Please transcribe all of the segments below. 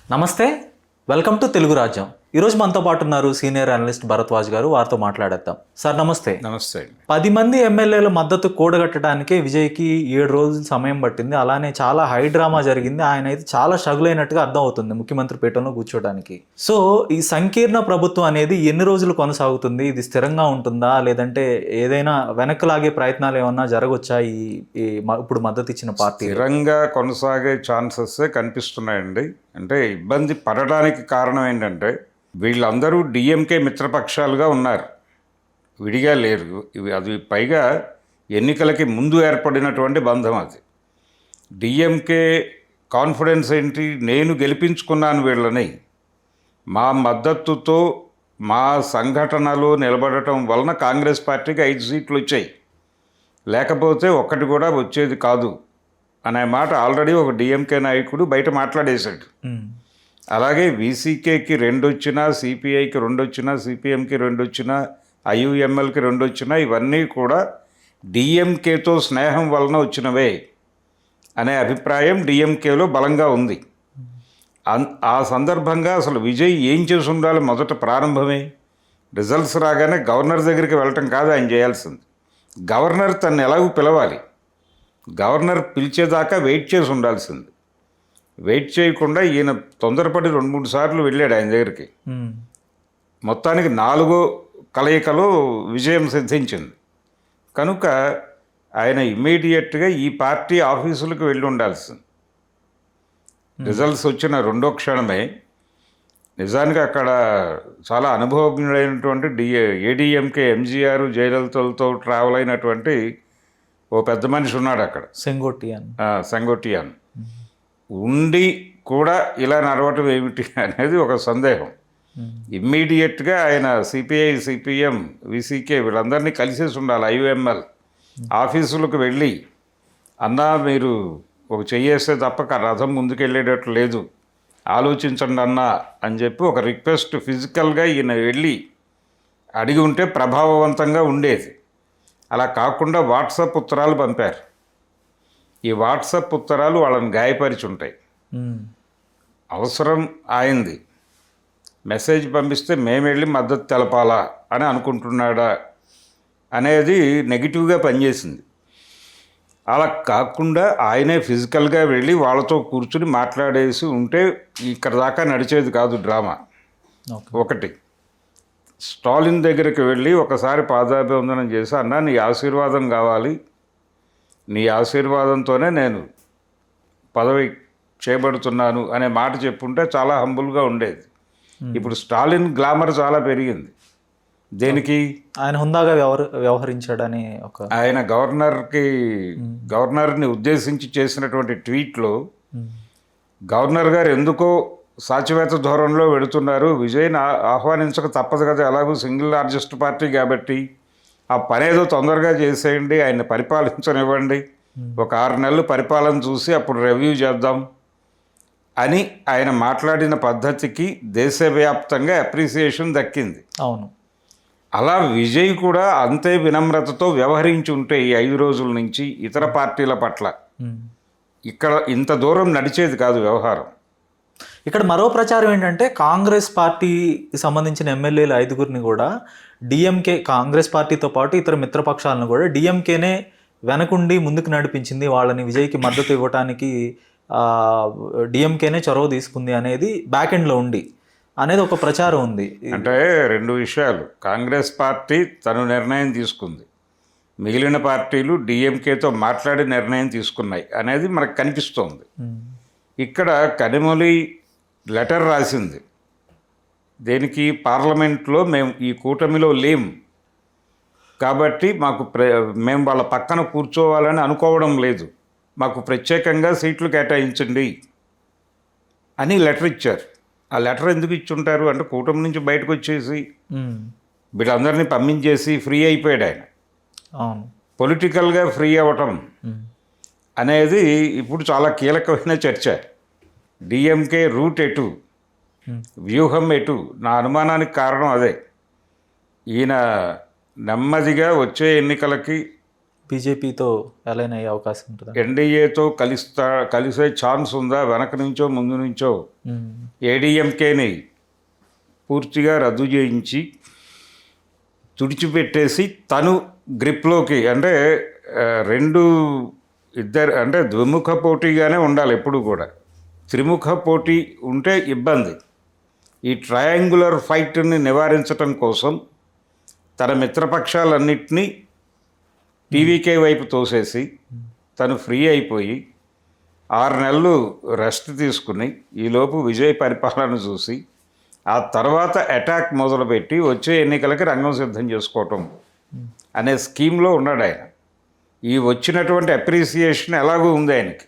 నమస్తే, welcome to Telugu రాజ్యం. ఈరోజు మనతో పాటు ఉన్నారు సీనియర్ అనలిస్ట్ భరద్వాజ్ గారు. వారితో మాట్లాడేద్దాం. సార్ నమస్తే. నమస్తే అండి. 10 మంది ఎమ్మెల్యేల మద్దతు కూడగట్టడానికే విజయ్కి 7 రోజులు సమయం పట్టింది. అలానే చాలా హై డ్రామా జరిగింది. ఆయన అయితే చాలా స్ట్రగుల్ అయినట్టుగా అర్థం అవుతుంది ముఖ్యమంత్రి పీఠంలో కూర్చోడానికి. సో ఈ సంకీర్ణ ప్రభుత్వం అనేది ఎన్ని రోజులు కొనసాగుతుంది? ఇది స్థిరంగా ఉంటుందా, లేదంటే ఏదైనా వెనక్కి లాగే ప్రయత్నాలు ఏమన్నా జరగవచ్చా ఇప్పుడు మద్దతు ఇచ్చిన పార్టీ? స్థిరంగా కొనసాగే ఛాన్సెస్ కనిపిస్తున్నాయండి. అంటే ఇబ్బంది పడడానికి కారణం ఏంటంటే వీళ్ళందరూ డిఎంకే మిత్రపక్షాలుగా ఉన్నారు, విడిగా లేరు. అది పైగా ఎన్నికలకి ముందు ఏర్పడినటువంటి బంధం. అది డిఎంకే కాన్ఫిడెన్స్ ఏంటి, నేను గెలిపించుకున్నాను వీళ్ళని, మా మద్దతుతో మా సంఘటనలో నిలబడటం వలన కాంగ్రెస్ పార్టీకి 5 సీట్లు వచ్చాయి, లేకపోతే ఒక్కటి కూడా వచ్చేది కాదు అనే మాట ఆల్రెడీ ఒక డిఎంకే నాయకుడు బయట మాట్లాడేశాడు. అలాగే వీసీకేకి 2 వచ్చినా, సిపిఐకి 2 వచ్చినా, సిపిఎంకి 2 వచ్చినా, ఐయుఎంఎల్కి 2 వచ్చినా ఇవన్నీ కూడా డిఎంకేతో స్నేహం వలన వచ్చినవే అనే అభిప్రాయం డిఎంకేలో బలంగా ఉంది. ఆ సందర్భంగా అసలు విజయ్ ఏం చేసి ఉండాలి? మొదట ప్రారంభమే రిజల్ట్స్ రాగానే గవర్నర్ దగ్గరికి వెళ్ళటం కాదు ఆయన చేయాల్సింది. గవర్నర్ తను ఎలాగూ పిలవాలి, గవర్నర్ పిలిచేదాకా వెయిట్ చేసి ఉండాల్సింది. వెయిట్ చేయకుండా ఈయన తొందరపడి 2-3 సార్లు వెళ్ళాడు ఆయన దగ్గరికి. మొత్తానికి 4వ కలయికలో విజయం సిద్ధించింది. కనుక ఆయన ఇమ్మీడియట్గా ఈ పార్టీ ఆఫీసులకు వెళ్ళి ఉండాల్సింది. రిజల్ట్స్ వచ్చిన 2వ క్షణమే నిజానికి అక్కడ చాలా అనుభవజ్ఞుడైనటువంటి ఏడీఎంకే ఎంజీఆర్ జయలలితలతో ట్రావెల్ అయినటువంటి ఓ పెద్ద మనిషి ఉన్నాడు అక్కడ, సెంగోటియాన్. ఉండి కూడా ఇలా నడవటం ఏమిటి అనేది ఒక సందేహం. ఇమ్మీడియట్గా ఆయన సిపిఐ, సిపిఎం, విసికే వీళ్ళందరినీ కలిసేసి ఉండాలి. ఐయుఎంఎల్ ఆఫీసులకు వెళ్ళి, అన్నా మీరు ఒక చెయ్యేస్తే తప్ప రథం ముందుకెళ్ళేటట్లు లేదు, ఆలోచించండి అన్నా అని చెప్పి ఒక రిక్వెస్ట్ ఫిజికల్గా ఈయన వెళ్ళి అడిగి ఉంటే ప్రభావవంతంగా ఉండేది. అలా కాకుండా వాట్సాప్ ఉత్తరాలు పంపారు. ఈ వాట్సాప్ ఉత్తరాలు వాళ్ళని గాయపరిచి ఉంటాయి. అవసరం ఆయింది, మెసేజ్ పంపిస్తే మేము వెళ్ళి మద్దతు తెలపాలా అని అనుకుంటున్నాడా అనేది నెగిటివ్గా పనిచేసింది. అలా కాకుండా ఆయనే ఫిజికల్గా వెళ్ళి వాళ్ళతో కూర్చుని మాట్లాడేసి ఉంటే ఇక్కడ దాకా నడిచేది కాదు డ్రామా. ఒకటి, స్టాలిన్ దగ్గరికి వెళ్ళి ఒకసారి పాదాభివందనం చేసి, అన్నా నీ ఆశీర్వాదం కావాలి, నీ ఆశీర్వాదంతోనే నేను పదవి చేపడుతున్నాను అనే మాట చెప్పుంటే చాలా హంబుల్గా ఉండేది. ఇప్పుడు స్టాలిన్ గ్లామర్ చాలా పెరిగింది. దేనికి? ఆయన హుందాగా వ్యవహరించాడని ఆయన గవర్నర్ని ఉద్దేశించి చేసినటువంటి ట్వీట్లో గవర్నర్ గారు ఎందుకో సాచివేత ధోరణిలో వెడుతున్నారు, విజయ్ని ఆహ్వానించక తప్పదు కదా, ఎలాగూ సింగిల్ లార్జెస్ట్ పార్టీ కాబట్టి ఆ పనేదో తొందరగా చేసేయండి, ఆయన పరిపాలించనివ్వండి, ఒక 6 నెలలు పరిపాలన చూసి అప్పుడు రివ్యూ చేద్దాం అని ఆయన మాట్లాడిన పద్ధతికి దేశవ్యాప్తంగా అప్రిసియేషన్ దక్కింది. అవును. అలా విజయ్ కూడా అంతే వినమ్రతతో వ్యవహరించి ఉంటే ఈ 5 రోజుల నుంచి ఇతర పార్టీల పట్ల ఇక్కడ ఇంత దూరం నడిచేది కాదు వ్యవహారం. ఇక్కడ మరో ప్రచారం ఏంటంటే కాంగ్రెస్ పార్టీకి సంబంధించిన ఎమ్మెల్యేలు 5గురిని కూడా డిఎంకే, కాంగ్రెస్ పార్టీతో పాటు ఇతర మిత్రపక్షాలను కూడా డిఎంకేనే వెనకుండి ముందుకు నడిపించింది, వాళ్ళని విజయ్కి మద్దతు ఇవ్వటానికి డిఎంకేనే చొరవ తీసుకుంది అనేది బ్యాక్ ఎండ్లో ఉంది అనేది ఒక ప్రచారం ఉంది. అంటే 2 విషయాలు, కాంగ్రెస్ పార్టీ తను నిర్ణయం తీసుకుంది, మిగిలిన పార్టీలు డిఎంకేతో మాట్లాడి నిర్ణయం తీసుకున్నాయి అనేది మనకు కనిపిస్తోంది. ఇక్కడ కనిమొళి లెటర్ రాసింది, దేనికి? పార్లమెంట్లో మేము ఈ కూటమిలో లేం కాబట్టి మేము వాళ్ళ పక్కన కూర్చోవాలని అనుకోవడం లేదు, మాకు ప్రత్యేకంగా సీట్లు కేటాయించండి అని లెటర్ ఇచ్చారు. ఆ లెటర్ ఎందుకు ఇచ్చుంటారు అంటే కూటమి నుంచి బయటకు వచ్చేసి వీళ్ళందరినీ పంపించేసి ఫ్రీ అయిపోయాడు ఆయన. పొలిటికల్గా ఫ్రీ అవ్వటం అనేది ఇప్పుడు చాలా కీలకమైన చర్చ. డిఎంకే రూట్ ఎటు, వ్యూహం ఎటు? నా అనుమానానికి కారణం అదే. ఈయన నెమ్మదిగా వచ్చే ఎన్నికలకి బీజేపీతో అలైన్ అయ్యే అవకాశం ఉంటుంది, ఎన్డీఏతో కలిసే ఛాన్స్ ఉందా, వెనక నుంచో ముందు నుంచో ఏడీఎంకేని పూర్తిగా రద్దు చేయించి తుడిచిపెట్టేసి తను గ్రిప్లోకి అంటే రెండు ఇద్దరు అంటే ద్విముఖ పోటీగానే ఉండాలి ఎప్పుడు కూడా. త్రిముఖ పోటీ ఉంటే ఇబ్బంది. ఈ ట్రయాంగులర్ ఫైట్ని నివారించడం కోసం తన మిత్రపక్షాలన్నింటినీ టీవీకే వైపు తోసేసి తను ఫ్రీ అయిపోయి 6 నెలలు రెస్ట్ తీసుకుని ఈలోపు విజయ్ పరిపాలన చూసి ఆ తర్వాత అటాక్ మొదలుపెట్టి వచ్చే ఎన్నికలకి రంగం సిద్ధం చేసుకోవటం అనే స్కీమ్లో ఉన్నాడు ఆయన. ఈ వచ్చినటువంటి అప్రిసియేషన్ ఎలాగూ ఉంది ఆయనకి.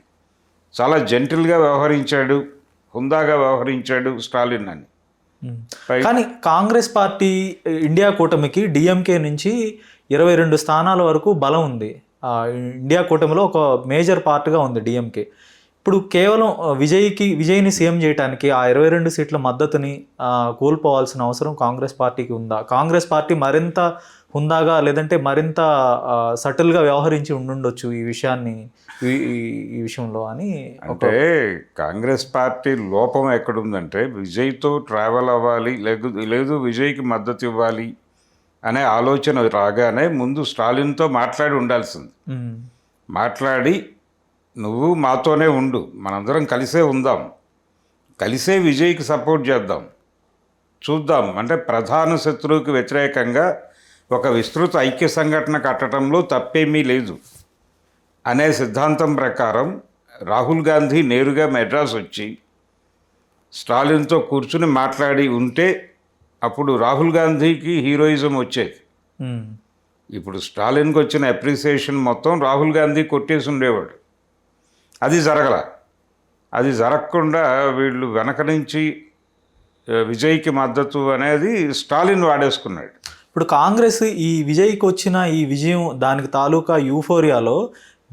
చాలా జెంటిల్గా వ్యవహరించాడు, హుందాగా వ్యవహరించాడు స్టాలిన్ అని. కానీ కాంగ్రెస్ పార్టీ ఇండియా కూటమికి డిఎంకే నుంచి 22 స్థానాల వరకు బలం ఉంది. ఇండియా కూటమిలో ఒక మేజర్ పార్ట్గా ఉంది డిఎంకే. ఇప్పుడు కేవలం విజయ్ని సీఎం చేయడానికి ఆ 22 సీట్ల మద్దతుని కోల్పోవాల్సిన అవసరం కాంగ్రెస్ పార్టీకి ఉందా? కాంగ్రెస్ పార్టీ మరింత హుందాగా లేదంటే మరింత సటిల్గా వ్యవహరించి ఉండుండొచ్చు ఈ విషయంలో అని. అంటే కాంగ్రెస్ పార్టీ లోపం ఎక్కడుందంటే విజయ్తో ట్రావెల్ అవ్వాలి, లేదు విజయ్కి మద్దతు ఇవ్వాలి అనే ఆలోచన రాగానే ముందు స్టాలిన్తో మాట్లాడి ఉండాల్సింది. మాట్లాడి నువ్వు మాతోనే ఉండు, మనందరం కలిసే ఉందాం, కలిసే విజయ్కి సపోర్ట్ చేద్దాం, చూద్దాం. అంటే ప్రధాన శత్రువుకి వ్యతిరేకంగా ఒక విస్తృత ఐక్య సంఘటన కట్టడంలో తప్పేమీ లేదు అనే సిద్ధాంతం ప్రకారం రాహుల్ గాంధీ నేరుగా మెడ్రాస్ వచ్చి స్టాలిన్తో కూర్చుని మాట్లాడి ఉంటే అప్పుడు రాహుల్ గాంధీకి హీరోయిజం వచ్చేది. ఇప్పుడు స్టాలిన్కి వచ్చిన అప్రిసియేషన్ మొత్తం రాహుల్ గాంధీ కొట్టేసి ఉండేవాడు. అది అది జరగకుండా వీళ్ళు వెనక నుంచి విజయ్కి మద్దతు అనేది స్టాలిన్ వాడేసుకున్నాడు. ఇప్పుడు కాంగ్రెస్ ఈ విజయ్కి వచ్చిన ఈ విజయం దానికి తాలూకా యూఫోరియాలో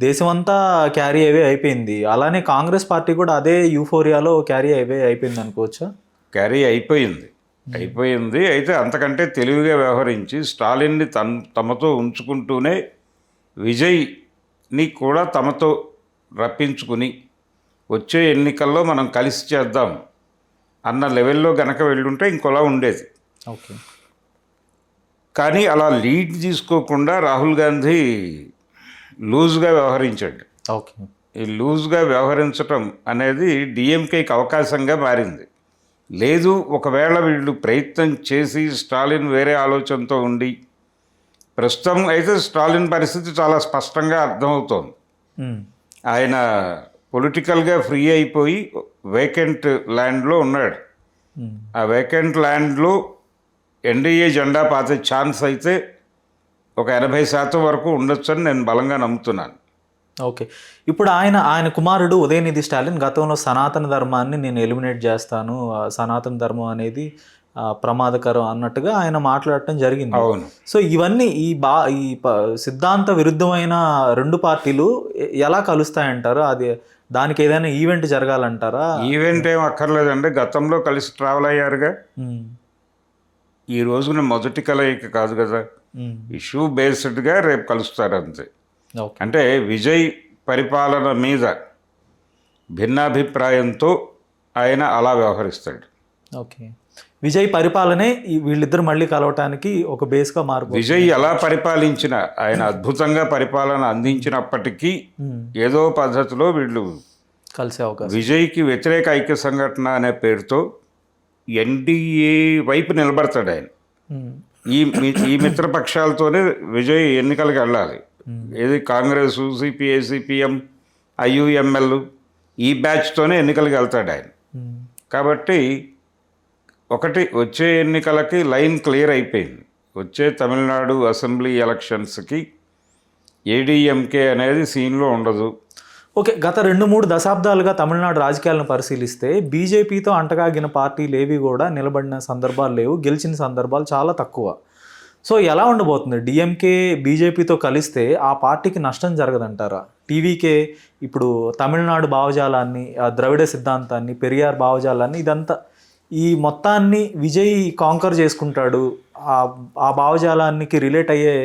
దేశమంతా క్యారీ అవే అయిపోయింది. అలానే కాంగ్రెస్ పార్టీ కూడా అదే యూఫోరియాలో క్యారీ అవే అయిపోయింది అనుకోవచ్చా? క్యారీ అయిపోయింది. అయితే అంతకంటే తెలివిగా వ్యవహరించి స్టాలిన్ని తమతో ఉంచుకుంటూనే విజయ్ని కూడా తమతో రప్పించుకుని వచ్చే ఎన్నికల్లో మనం కలిసి చేద్దాం అన్న లెవెల్లో గనక వెళ్ళుంటే ఇంకోలా ఉండేది. ఓకే. కానీ అలా లీడ్ తీసుకోకుండా రాహుల్ గాంధీ లూజ్గా వ్యవహరించాడు. ఓకే. ఈ లూజ్గా వ్యవహరించటం అనేది డిఎంకేకి అవకాశంగా మారింది. లేదు ఒకవేళ వీళ్ళు ప్రయత్నం చేసి స్టాలిన్ వేరే ఆలోచనతో ఉండి, ప్రస్తుతం అయితే స్టాలిన్ పరిస్థితి చాలా స్పష్టంగా అర్థమవుతోంది. ఆయన పొలిటికల్గా ఫ్రీ అయిపోయి వేకెంట్ ల్యాండ్లో ఉన్నాడు. ఆ వేకెంట్ ల్యాండ్లో ఎన్డీఏ జెండా పాతే ఛాన్స్ అయితే ఒక 80% వరకు ఉండొచ్చని నేను బలంగా నమ్ముతున్నాను. ఓకే. ఇప్పుడు ఆయన కుమారుడు ఉదయనిధి స్టాలిన్ గతంలో సనాతన ధర్మాన్ని నేను ఎలిమినేట్ చేస్తాను, సనాతన ధర్మం అనేది ప్రమాదకరం అన్నట్టుగా ఆయన మాట్లాడటం జరిగింది. అవును. సో ఇవన్నీ ఈ సిద్ధాంత విరుద్ధమైన రెండు పార్టీలు ఎలా కలుస్తాయంటారు? దానికి ఏదైనా ఈవెంట్ జరగాలంటారా? ఈవెంట్ ఏం అక్కర్లేదండి, గతంలో కలిసి ట్రావెల్ అయ్యారుగా. ఈ రోజున మొదటి కలయిక కాదు కదా, ఇష్యూ బేస్డ్గా రేపు కలుస్తారు అంతే. అంటే విజయ్ పరిపాలన మీద భిన్నాభిప్రాయంతో ఆయన అలా వ్యవహరిస్తాడు. ఓకే. విజయ్ పరిపాలనే వీళ్ళిద్దరు మళ్ళీ కలవటానికి ఒక బేస్గా మారు. విజయ్ ఎలా పరిపాలించిన, ఆయన అద్భుతంగా పరిపాలన అందించినప్పటికీ ఏదో పద్ధతిలో వీళ్ళు కలిసే అవకాశం. విజయ్కి వ్యతిరేక ఐక్య సంఘటన అనే పేరుతో ఎన్డీఏ వైపు నిలబడతాడు ఆయన. ఈ మిత్రపక్షాలతోనే విజయ్ ఎన్నికలకు వెళ్ళాలి. ఏది కాంగ్రెస్, సిపిఐ, సిపిఎం, ఐయుఎంఎల్ ఈ బ్యాచ్తోనే ఎన్నికలకు వెళ్తాడు ఆయన. కాబట్టి ఒకటి, వచ్చే ఎన్నికలకి లైన్ క్లియర్ అయిపోయింది. వచ్చే తమిళనాడు అసెంబ్లీ ఎలక్షన్స్కి ఏడీఎంకే అనేది సీన్లో ఉండదు. ఓకే. గత 2-3 దశాబ్దాలుగా తమిళనాడు రాజకీయాలను పరిశీలిస్తే బీజేపీతో అంటగాగిన పార్టీలు ఏవి కూడా నిలబడిన సందర్భాలు లేవు, గెలిచిన సందర్భాలు చాలా తక్కువ. సో ఎలా ఉండబోతుంది? డిఎంకే బీజేపీతో కలిస్తే ఆ పార్టీకి నష్టం జరగదంటారా? టీవీకే ఇప్పుడు తమిళనాడు భావజాలాన్ని, ద్రవిడ సిద్ధాంతాన్ని, పెరియార్ భావజాలాన్ని, ఇదంతా ఈ మొత్తాన్ని విజయ్ కాంకర్ చేసుకుంటాడు, ఆ భావజాలానికి రిలేట్ అయ్యే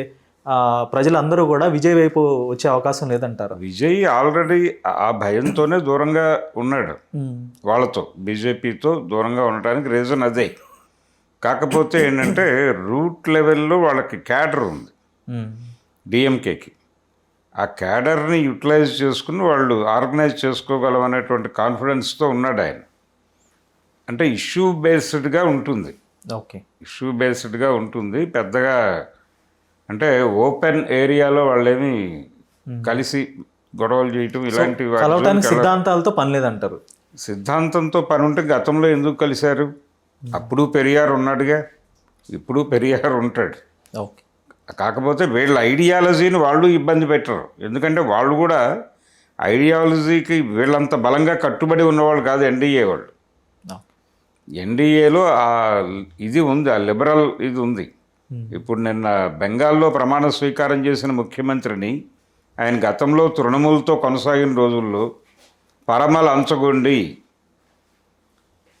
ప్రజలందరూ కూడా విజయ్ వైపు వచ్చే అవకాశం లేదంటారు. విజయ్ ఆల్రెడీ ఆ భయంతోనే దూరంగా ఉన్నాడు వాళ్ళతో, బీజేపీతో దూరంగా ఉండటానికి రీజన్ అదే. కాకపోతే ఏంటంటే రూట్ లెవెల్లో వాళ్ళకి క్యాడర్ ఉంది డిఎంకేకి. ఆ క్యాడర్ని యూటిలైజ్ చేసుకుని వాళ్ళు ఆర్గనైజ్ చేసుకోగలం అనేటువంటి కాన్ఫిడెన్స్తో ఉన్నాడు ఆయన. అంటే ఇష్యూ బేస్డ్గా ఉంటుంది, ఓకే, ఇష్యూ బేస్డ్గా ఉంటుంది. పెద్దగా అంటే ఓపెన్ ఏరియాలో వాళ్ళేమి కలిసి గొడవలు చేయటం ఇలాంటి కలవటానికి సిద్ధాంతాలతో పని లేదంటారు. సిద్ధాంతంతో పని ఉంటే గతంలో ఎందుకు కలిశారు? అప్పుడు పెరియార్ ఉన్నాడుగా, ఇప్పుడు పెరియార్ ఉంటాడు. ఓకే, కాకపోతే వీళ్ళ ఐడియాలజీని వాళ్ళు ఇబ్బంది పెట్టరు. ఎందుకంటే వాళ్ళు కూడా ఐడియాలజీకి వీళ్ళంత బలంగా కట్టుబడి ఉన్నవాళ్ళు కాదు ఎన్డీఏ వాళ్ళు. ఎన్డీఏలో ఆ ఇది ఉంది, ఆ లిబరల్ ఇది ఉంది. ఇప్పుడు నిన్న బెంగాల్లో ప్రమాణ స్వీకారం చేసిన ముఖ్యమంత్రిని ఆయన గతంలో తృణమూలతో కొనసాగిన రోజుల్లో పరమల అంచగొండి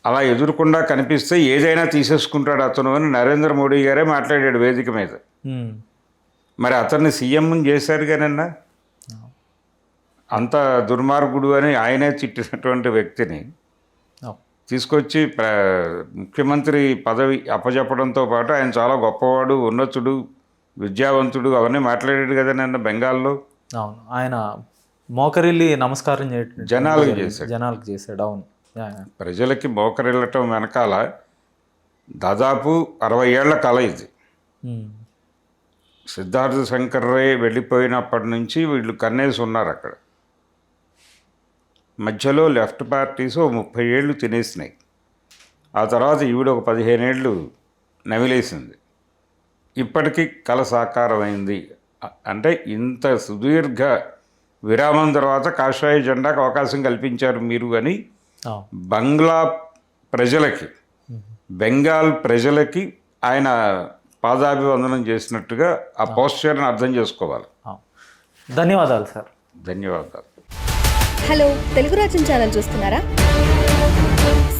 అలా ఎదురుకుండా కనిపిస్తే ఏదైనా తీసేసుకుంటాడు అతను అని నరేంద్ర మోడీ గారే మాట్లాడాడు వేదిక మీద. మరి అతన్ని సీఎం చేశారు కానన్నా, అంత దుర్మార్గుడు అని ఆయనే తిట్టినటువంటి వ్యక్తిని తీసుకొచ్చి ముఖ్యమంత్రి పదవి అప్పచెప్పడంతో పాటు ఆయన చాలా గొప్పవాడు, ఉన్నతుడు, విద్యావంతుడు అవన్నీ మాట్లాడాడు కదా నిన్న బెంగాల్లో. అవును, ఆయన మోకరిల్లి నమస్కారం జనాలకు చేశాడు. అవును, ప్రజలకి మోకరిల్లటం వెనకాల దాదాపు 60 ఏళ్ల కళ ఇది. సిద్ధార్థ శంకర్ రే వెళ్ళిపోయినప్పటి నుంచి వీళ్ళు కన్నేసి ఉన్నారు అక్కడ. మధ్యలో లెఫ్ట్ పార్టీస్ 30 ఏళ్ళు తినేసినాయి. ఆ తర్వాత ఈవిడ ఒక 15 ఏళ్ళు నమిలేసింది. ఇప్పటికీ కళ సాకారమైంది. అంటే ఇంత సుదీర్ఘ విరామం తర్వాత కాషాయ జెండాకు అవకాశం కల్పించారు మీరు అని బెంగాల్ ప్రజలకి ఆయన పాదాభివందనం చేసినట్టుగా ఆ పోస్చర్ని అర్థం చేసుకోవాలి. ధన్యవాదాలు సార్. ధన్యవాదాలు. హలో, తెలుగు రాజ్యం ఛానల్ చూస్తున్నారా?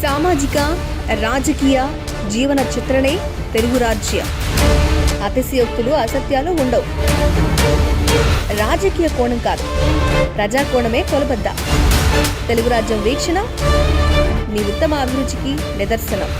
సామాజిక రాజకీయ జీవన చిత్రణే తెలుగు రాజ్యం. అతిశయోక్తులు అసత్యాలు ఉండవు. రాజకీయ కోణం కాదు, ప్రజా కోణమే కొలబద్ద. తెలుగు రాజ్యం వీక్షణ మీ ఉత్తమ అభిరుచికి నిదర్శనం.